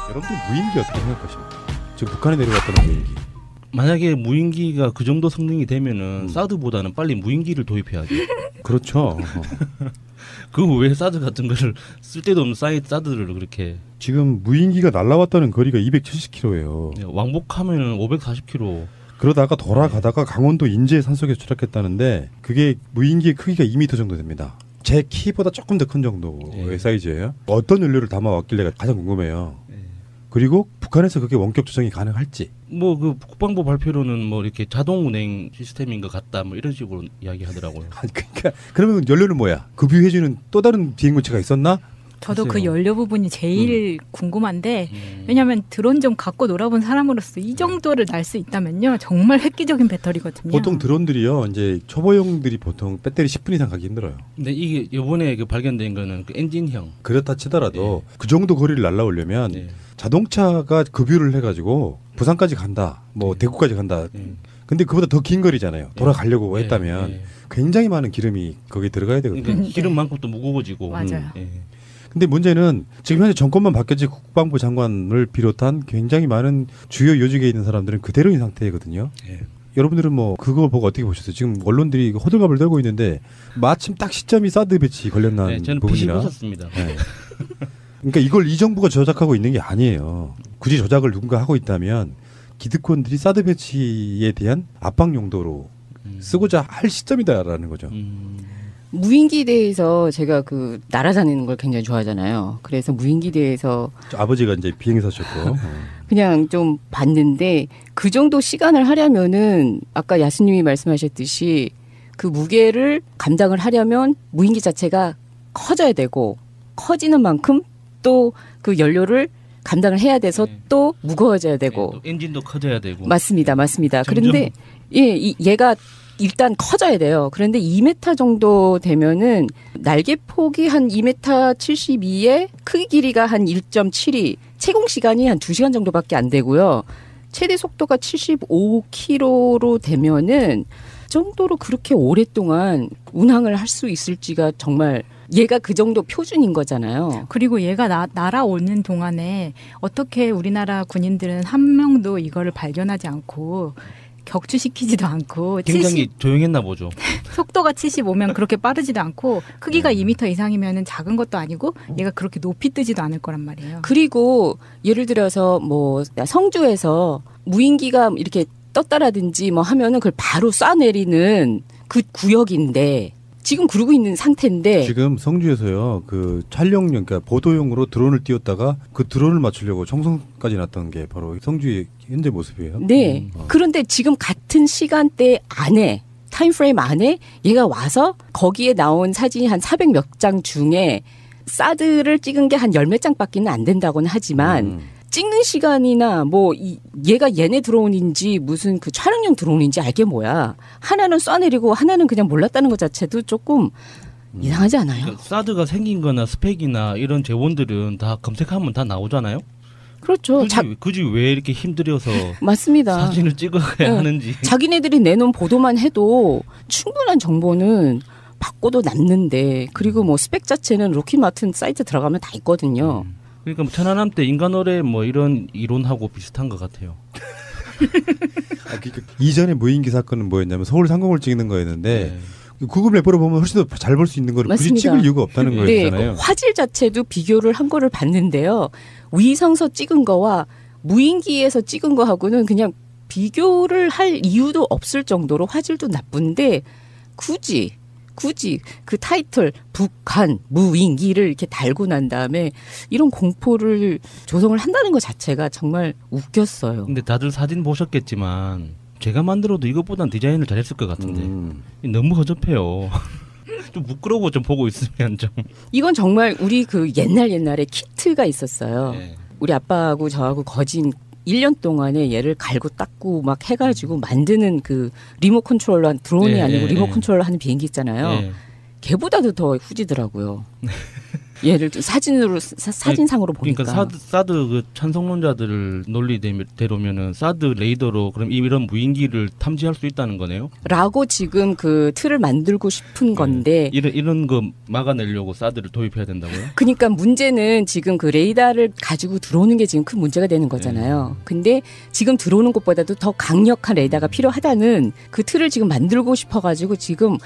여러분들 무인기 어떻게 생각하십니까? 지금 북한에 내려갔다는 무인기. 만약에 무인기가 그 정도 성능이 되면은 사드보다는 빨리 무인기를 도입해야죠. 그렇죠. 그 왜 사드 같은 거를 쓸데도 없는 사드를 그렇게. 지금 무인기가 날아왔다는 거리가 270km예요. 왕복하면은 540km. 그러다가 돌아가다가 강원도 인제 산속에 추락했다는데 그게 무인기의 크기가 2m 정도 됩니다. 제 키보다 조금 더 큰 정도의 사이즈예요. 어떤 연료를 담아왔길래 가장 궁금해요. 그리고 북한에서 그게 원격 조정이 가능할지. 뭐 그 국방부 발표로는 뭐 이렇게 자동 운행 시스템인 것 같다 뭐 이런 식으로 이야기하더라고요. 그러니까 그러면 연료는 뭐야? 급유해주는 또 다른 비행물체가 있었나? 저도 글쎄요. 그 연료 부분이 제일 궁금한데 왜냐하면 드론 좀 갖고 놀아본 사람으로서 이 정도를 날 수 있다면요 정말 획기적인 배터리거든요. 보통 드론들이요 이제 초보용들이 보통 배터리 10분 이상 가기 힘들어요. 근데 이게 이번에 그 발견된 거는 그 엔진형. 그렇다 치더라도 그 정도 거리를 날아오려면 자동차가 급유를 해가지고 부산까지 간다, 뭐 대구까지 간다. 근데 그보다 더 긴 거리잖아요. 돌아가려고 했다면 굉장히 많은 기름이 거기에 들어가야 되거든요. 그러니까 기름만큼 또 무거워지고. 맞아요. 근데 문제는 지금 현재 정권만 바뀌었지 국방부 장관을 비롯한 굉장히 많은 주요 요직에 있는 사람들은 그대로인 상태거든요. 여러분들은 뭐 그거 보고 어떻게 보셨어요? 지금 언론들이 호들갑을 떨고 있는데 마침 딱 시점이 사드 배치 관련한 저는 부분이라. 보셨습니다. 그러니까 이걸 이 정부가 조작하고 있는 게 아니에요. 굳이 조작을 누군가 하고 있다면 기득권들이 사드 배치에 대한 압박 용도로 쓰고자 할 시점이다라는 거죠. 무인기 대회에서 제가 그 날아다니는 걸 굉장히 좋아하잖아요. 그래서 무인기 대회에서 아버지가 이제 비행사셨고 그냥 좀 봤는데 그 정도 시간을 하려면은 아까 야수님이 말씀하셨듯이 그 무게를 감당을 하려면 무인기 자체가 커져야 되고 커지는 만큼 또 그 연료를 감당을 해야 돼서 또 무거워져야 되고 또 엔진도 커져야 되고. 맞습니다. 점점. 그런데 얘가 일단 커져야 돼요. 그런데 2m 정도 되면은 날개 폭이 한 2m 72에 크기 길이가 한 1.72, 채공 시간이 한 2시간 정도밖에 안 되고요. 최대 속도가 75km로 되면은 정도로 그렇게 오랫동안 운항을 할 수 있을지가 정말 얘가 그 정도 표준인 거잖아요. 그리고 얘가 날아오는 동안에 어떻게 우리나라 군인들은 한 명도 이거를 발견하지 않고 격추시키지도 않고 굉장히 조용했나 보죠. 속도가 75면 그렇게 빠르지도 않고 크기가 2m 이상이면 작은 것도 아니고 얘가 그렇게 높이 뜨지도 않을 거란 말이에요. 그리고 예를 들어서 뭐 성주에서 무인기가 이렇게 떴다라든지 뭐 하면은 그걸 바로 쏴내리는 그 구역인데 지금 그러고 있는 상태인데 지금 성주에서요 그 촬영용 그러니까 보도용으로 드론을 띄웠다가 그 드론을 맞추려고 청송까지 났던 게 바로 성주의 현재 모습이에요. 네. 그런데 지금 같은 시간대 안에 타임프레임 안에 얘가 와서 거기에 나온 사진이 한 400 몇 장 중에 사드를 찍은 게 한 10몇 장밖에는 안 된다고는 하지만 찍는 시간이나 뭐 얘가 얘네 드론인지 무슨 그 촬영용 드론인지 알게 뭐야. 하나는 쏴내리고 하나는 그냥 몰랐다는 것 자체도 조금 이상하지 않아요? 그러니까 사드가 생긴 거나 스펙이나 이런 재원들은 다 검색하면 다 나오잖아요. 그렇죠. 굳이 왜 이렇게 힘들여서 맞습니다. 사진을 찍어야 하는지. 자기네들이 내놓은 보도만 해도 충분한 정보는 받고도 남는데 그리고 뭐 스펙 자체는 로키마튼 사이트 들어가면 다 있거든요. 그러니까 뭐 천안함 때 인간어뢰 뭐 이런 이론하고 비슷한 것 같아요. 그러니까 이전에 무인기 사건은 뭐였냐면 서울 상공을 찍는 거였는데 구글 맵으로 보면 훨씬 더 잘 볼 수 있는 거를 굳이 찍을 이유가 없다는 거였잖아요. 화질 자체도 비교를 한 거를 봤는데요. 위성서 찍은 거와 무인기에서 찍은 거하고는 그냥 비교를 할 이유도 없을 정도로 화질도 나쁜데 굳이 그 타이틀 북한 무인기를 이렇게 달고 난 다음에 이런 공포를 조성을 한다는 것 자체가 정말 웃겼어요. 근데 다들 사진 보셨겠지만 제가 만들어도 이것보단 디자인을 잘했을 것 같은데 너무 허접해요. 좀 부끄러워 좀 보고 있으면 좀. 이건 정말 우리 그 옛날에 키트가 있었어요. 우리 아빠하고 저하고 거진 1년 동안에 얘를 갈고 닦고 막 해가지고 만드는 그 리모트 컨트롤러 한 드론이 아니고 리모트 컨트롤러 하는 비행기 있잖아요. 걔보다도 더 후지더라고요. 예를 들어 사진상으로 보니까. 그러니까 사드 그 찬성론자들 논리대로면은 사드 레이더로 그럼 이런 무인기를 탐지할 수 있다는 거네요. 라고 지금 그 틀을 만들고 싶은 건데. 이런 거 막아내려고 사드를 도입해야 된다고요? 그러니까 문제는 지금 그 레이더를 가지고 들어오는 게 지금 큰 문제가 되는 거잖아요. 근데 지금 들어오는 것보다도 더 강력한 레이더가 필요하다는 그 틀을 지금 만들고 싶어가지고 지금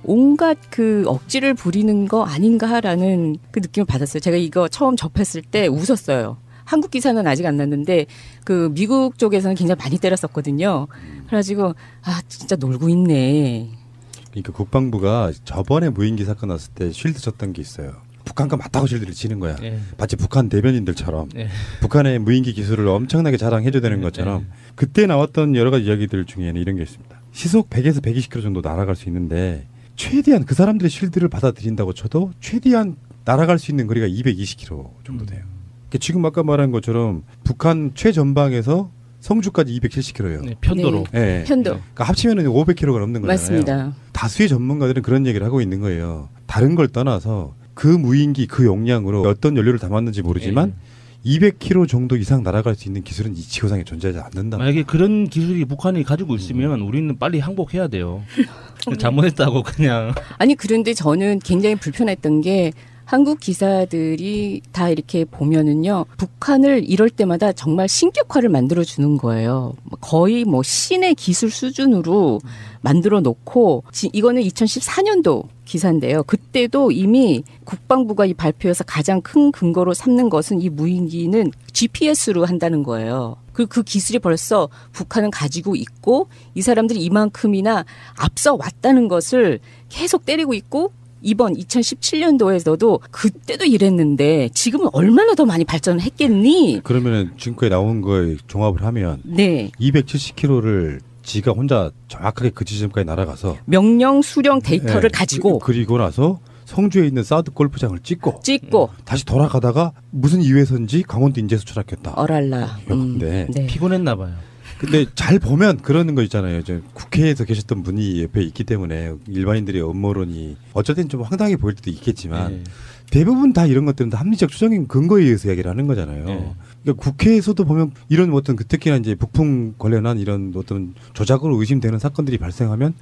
온갖 그 억지를 부리는 거 아닌가라는 그 느낌을 받았어요. 제가 이거 처음 접했을 때 웃었어요. 한국 기사는 아직 안 났는데 그 미국 쪽에서는 굉장히 많이 때렸었거든요. 그래가지고 아 진짜 놀고 있네. 그러니까 국방부가 저번에 무인기 사건 났을 때 쉴드 쳤던 게 있어요. 북한과 맞다고 쉴드를 치는 거야. 마치 북한 대변인들처럼 북한의 무인기 기술을 엄청나게 자랑해줘야 되는 것처럼 그때 나왔던 여러 가지 이야기들 중에는 이런 게 있습니다. 시속 100에서 120km 정도 날아갈 수 있는데 최대한 그 사람들의 쉴드를 받아들인다고 쳐도 최대한 날아갈 수 있는 거리가 220km 정도 돼요. 그러니까 지금 아까 말한 것처럼 북한 최전방에서 성주까지 270km예요. 네, 편도로. 네. 편도. 그러니까 합치면은 500km가 넘는 거잖아요. 맞습니다. 다수의 전문가들은 그런 얘기를 하고 있는 거예요. 다른 걸 떠나서 그 무인기 그 용량으로 어떤 연료를 담았는지 모르지만 200km 정도 이상 날아갈 수 있는 기술은 이 지구상에 존재하지 않는다. 만약에 그런 기술이 북한이 가지고 있으면 우리는 빨리 항복해야 돼요. 잘못했다고 그냥. 아니 그런데 저는 굉장히 불편했던 게 한국 기사들이 다 이렇게 보면은요 북한을 이럴 때마다 정말 신격화를 만들어 주는 거예요. 거의 뭐 신의 기술 수준으로 만들어 놓고 이거는 2014년도 기사인데요. 그때도 이미 국방부가 이 발표에서 가장 큰 근거로 삼는 것은 이 무인기는 GPS로 한다는 거예요. 그 기술이 벌써 북한은 가지고 있고 이 사람들이 이만큼이나 앞서 왔다는 것을 계속 때리고 있고 이번 2017년도에서도 그때도 이랬는데 지금은 얼마나 더 많이 발전을 했겠니? 그러면은 지금까지 나온 거에 종합을 하면 네. 270km를 지가 혼자 정확하게 그 지점까지 날아가서 명령 수령 데이터를 가지고 그리고 나서 성주에 있는 사드 골프장을 찍고 다시 돌아가다가 무슨 이유에서인지 강원도 인제에서 추락했다. 어랄라. 네. 피곤했나 봐요. 근데 잘 보면 그러는 거 있잖아요. 국회에서 계셨던 분이 옆에 있기 때문에 일반인들의 음모론이 어쩔 땐 좀 황당해 보일 때도 있겠지만 대부분 다 이런 것들은 다 합리적 추정인 근거에 의해서 이야기를 하는 거잖아요. 그러니까 국회에서도 보면 이런 어떤 특히나 이제 북풍 관련한 이런 어떤 조작으로 의심되는 사건들이 발생하면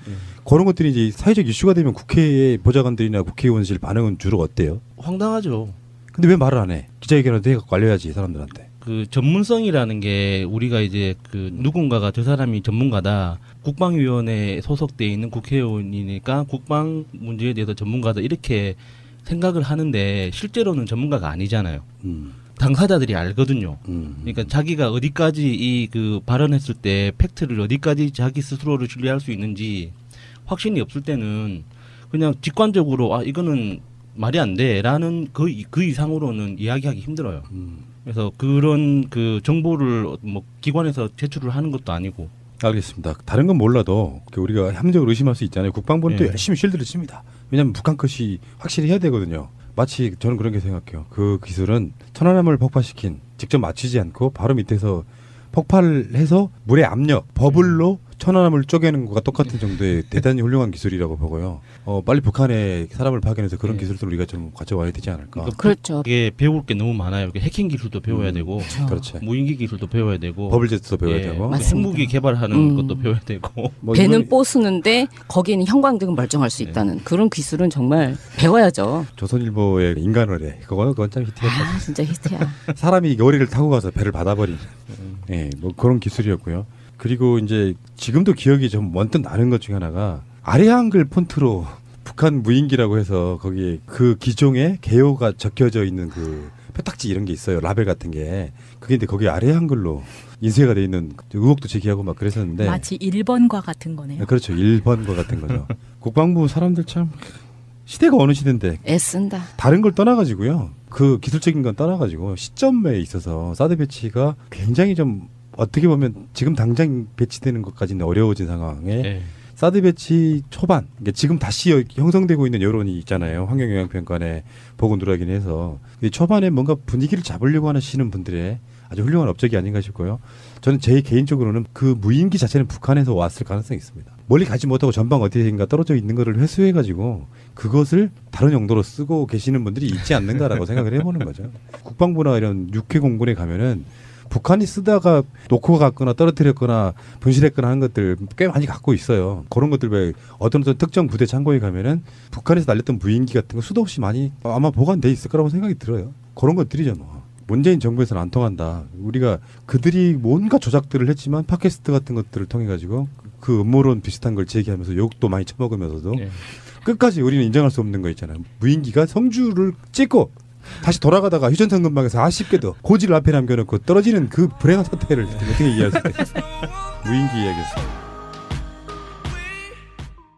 그런 것들이 이제 사회적 이슈가 되면 국회의 보좌관들이나 국회의원실 반응은 주로 어때요? 황당하죠. 근데 왜 말을 안 해? 기자회견을 해갖고 알려야지 사람들한테. 그 전문성이라는 게 우리가 이제 그 누군가가 저 사람이 전문가다, 국방위원회에 소속돼 있는 국회의원이니까 국방 문제에 대해서 전문가다 이렇게 생각을 하는데 실제로는 전문가가 아니잖아요. 당사자들이 알거든요. 그러니까 자기가 어디까지 이 그 발언했을 때 팩트를 어디까지 자기 스스로를 신뢰할 수 있는지 확신이 없을 때는 그냥 직관적으로 아 이거는 말이 안 돼라는 그 이상으로는 이야기하기 힘들어요. 그래서 그런 그 정보를 뭐 기관에서 제출을 하는 것도 아니고. 알겠습니다. 다른 건 몰라도 우리가 합리적으로 의심할 수 있잖아요. 국방부는 또 열심히 쉴드를 칩니다. 왜냐하면 북한 컷이 확실히 해야 되거든요. 마치 저는 그런 게 생각해요. 그 기술은 천안함을 폭파시킨 직접 맞추지 않고 바로 밑에서 폭발해서 물의 압력, 버블로 천안함을 쪼개는 것과 똑같은 정도의 대단히 훌륭한 기술이라고 보고요. 빨리 북한에 사람을 파견해서 그런 기술들을 우리가 좀 가져와야 되지 않을까. 그렇죠. 이게 배울 게 너무 많아요. 해킹 기술도 배워야 되고, 그렇죠. 무인기 기술도 배워야 되고, 버블제트도 배워야 되고, 핵무기 개발하는 것도 배워야 되고. 뭐 배는 뽀쓰는데 거기에는 형광등은 멀쩡할 수 있다는 그런 기술은 정말 배워야죠. 조선일보의 인간어뢰 그건 참 히트였다. 아 진짜 히트야. 사람이 요리를 타고 가서 배를 받아버린 뭐 그런 기술이었고요. 그리고 이제 지금도 기억이 좀 먼뜻 나는 것 중에 하나가 아래 한글 폰트로 북한 무인기라고 해서 거기에 그 기종의 개요가 적혀져 있는 그 표딱지 이런 게 있어요. 라벨 같은 게. 그게 근데 거기 아래 한글로 인쇄가 돼 있는 의혹도 제기하고 막 그랬었는데 마치 1번과 같은 거네요. 그렇죠. 1번과 같은 거죠. 국방부 사람들 참 시대가 어느 시대인데 애쓴다. 다른 걸 떠나가지고요. 그 기술적인 건 떠나가지고 시점에 있어서 사드 배치가 굉장히 좀 어떻게 보면 지금 당장 배치되는 것까지는 어려워진 상황에 사드 배치 초반, 그러니까 지금 다시 형성되고 있는 여론이 있잖아요. 환경영향평가에 보고 누락인 해서 초반에 뭔가 분위기를 잡으려고 하시는 분들의 아주 훌륭한 업적이 아닌가 싶고요. 저는 제 개인적으로는 그 무인기 자체는 북한에서 왔을 가능성이 있습니다. 멀리 가지 못하고 전방 어디인가 떨어져 있는 거를 회수해가지고 그것을 다른 용도로 쓰고 계시는 분들이 있지 않는가라고 생각을 해보는 거죠. 국방부나 이런 육해공군에 가면은 북한이 쓰다가 놓고 갔거나 떨어뜨렸거나 분실했거나 하는 것들 꽤 많이 갖고 있어요. 그런 것들 왜 어떤 특정 부대 창고에 가면은 북한에서 날렸던 무인기 같은 거 수도 없이 많이 아마 보관돼 있을 거라고 생각이 들어요. 그런 것들이죠 뭐. 문재인 정부에서는 안 통한다. 우리가 그들이 뭔가 조작들을 했지만 팟캐스트 같은 것들을 통해 가지고 그 음모론 비슷한 걸 제기하면서 욕도 많이 처먹으면서도 끝까지 우리는 인정할 수 없는 거 있잖아요. 무인기가 성주를 찍고 다시 돌아가다가 휴전선 근방에서 아쉽게도 고지를 앞에 남겨놓고 떨어지는 그 불행한 사태를 어떻게 이해할 수 있어요? 무인기 이야기였어요.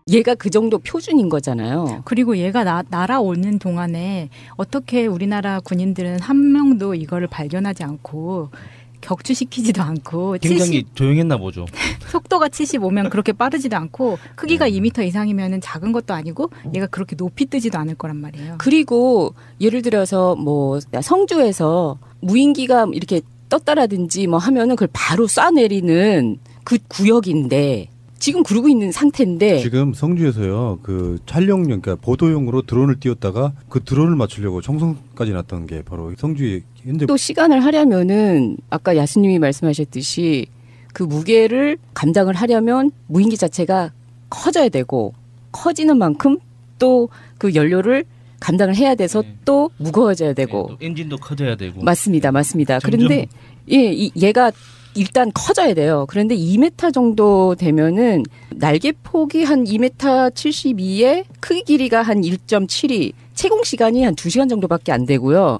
얘가 그 정도 표준인 거잖아요. 그리고 얘가 날아오는 동안에 어떻게 우리나라 군인들은 한 명도 이거를 발견하지 않고 격추시키지도 않고 굉장히 조용했나 보죠. 속도가 75면 그렇게 빠르지도 않고 크기가 2m 이상이면 작은 것도 아니고 얘가 그렇게 높이 뜨지도 않을 거란 말이에요. 그리고 예를 들어서 뭐 성주에서 무인기가 이렇게 떴다라든지 뭐 하면은 그걸 바로 쏴내리는 그 구역인데 지금 그러고 있는 상태인데 지금 성주에서요 그 촬영용 그러니까 보도용으로 드론을 띄웠다가 그 드론을 맞추려고 청송까지 났던 게 바로 성주의 현재 또 시간을 하려면은 아까 야수님이 말씀하셨듯이 그 무게를 감당을 하려면 무인기 자체가 커져야 되고 커지는 만큼 또 그 연료를 감당을 해야 돼서 또 무거워져야 되고 또 엔진도 커져야 되고 맞습니다. 점점 그런데 얘가 일단 커져야 돼요. 그런데 2m 정도 되면은 날개 폭이 한 2m 72에 크기 길이가 한 1.72, 채공 시간이 한 2시간 정도밖에 안 되고요.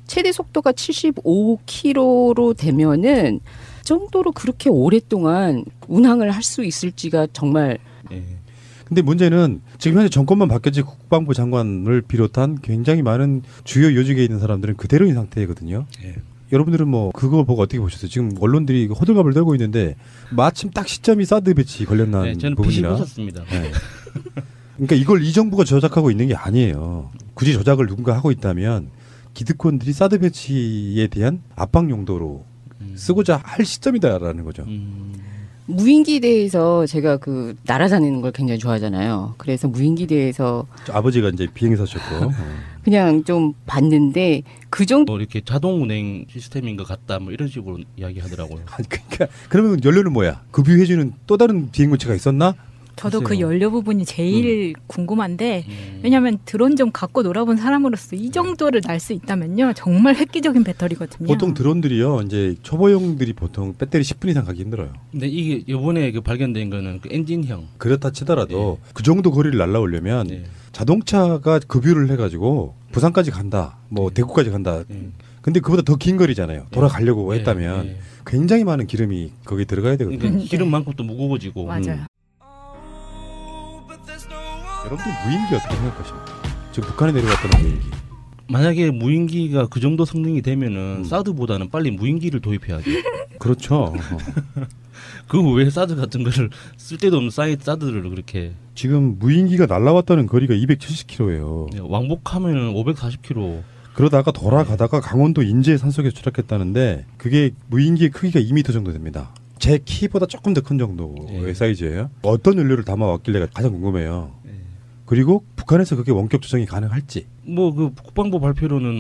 최대 속도가 75km로 되면은 정도로 그렇게 오랫동안 운항을 할 수 있을지가 정말. 근데 문제는 지금 현재 정권만 바뀌었지 국방부 장관을 비롯한 굉장히 많은 주요 요직에 있는 사람들은 그대로인 상태거든요. 여러분들은 뭐 그거 보고 어떻게 보셨어요? 지금 언론들이 호들갑을 떨고 있는데 마침 딱 시점이 사드 배치 관련한 저는 부분이라. 보셨습니다. 그러니까 이걸 이 정부가 조작하고 있는 게 아니에요. 굳이 조작을 누군가 하고 있다면 기득권들이 사드 배치에 대한 압박 용도로 쓰고자 할 시점이다라는 거죠. 무인기 대회에서 제가 그 날아다니는 걸 굉장히 좋아하잖아요. 그래서 무인기 대회에서 아버지가 이제 비행사셨고 그냥 좀 봤는데 그 정도 뭐 이렇게 자동 운행 시스템인 것 같다 뭐 이런 식으로 이야기하더라고요. 그러니까 그러면 연료는 뭐야? 급유해주는 또 다른 비행물체가 있었나? 저도 그 글쎄요. 연료 부분이 제일 궁금한데 왜냐하면 드론 좀 갖고 놀아본 사람으로서 이 정도를 날 수 있다면요 정말 획기적인 배터리거든요. 보통 드론들이요 이제 초보용들이 보통 배터리 10분 이상 가기 힘들어요. 근데 이게 이번에 그 발견된 거는 그 엔진형. 그렇다 치더라도 그 정도 거리를 날아오려면 예. 자동차가 급유를 해가지고 부산까지 간다, 뭐 대구까지 간다. 근데 그보다 더 긴 거리잖아요. 돌아가려고 했다면 굉장히 많은 기름이 거기에 들어가야 되거든요. 그러니까 기름만큼 또 무거워지고. 맞아요. 여러분들 무인기 어떻게 생각하십니까? 지금 북한에 내려갔다는 무인기. 만약에 무인기가 그 정도 성능이 되면은 사드보다는 빨리 무인기를 도입해야죠. 그렇죠. 그 왜 사드 같은 거를 쓸데도 없는 사드를 그렇게 지금 무인기가 날아왔다는 거리가 270km예요. 왕복하면은 540km. 그러다가 돌아가다가 강원도 인제 산속에 추락했다는데 그게 무인기의 크기가 2m 정도 됩니다. 제 키보다 조금 더 큰 정도의 사이즈예요. 어떤 연료를 담아왔길래 가장 궁금해요. 그리고 북한에서 그게 원격 조정이 가능할지. 뭐 그 국방부 발표로는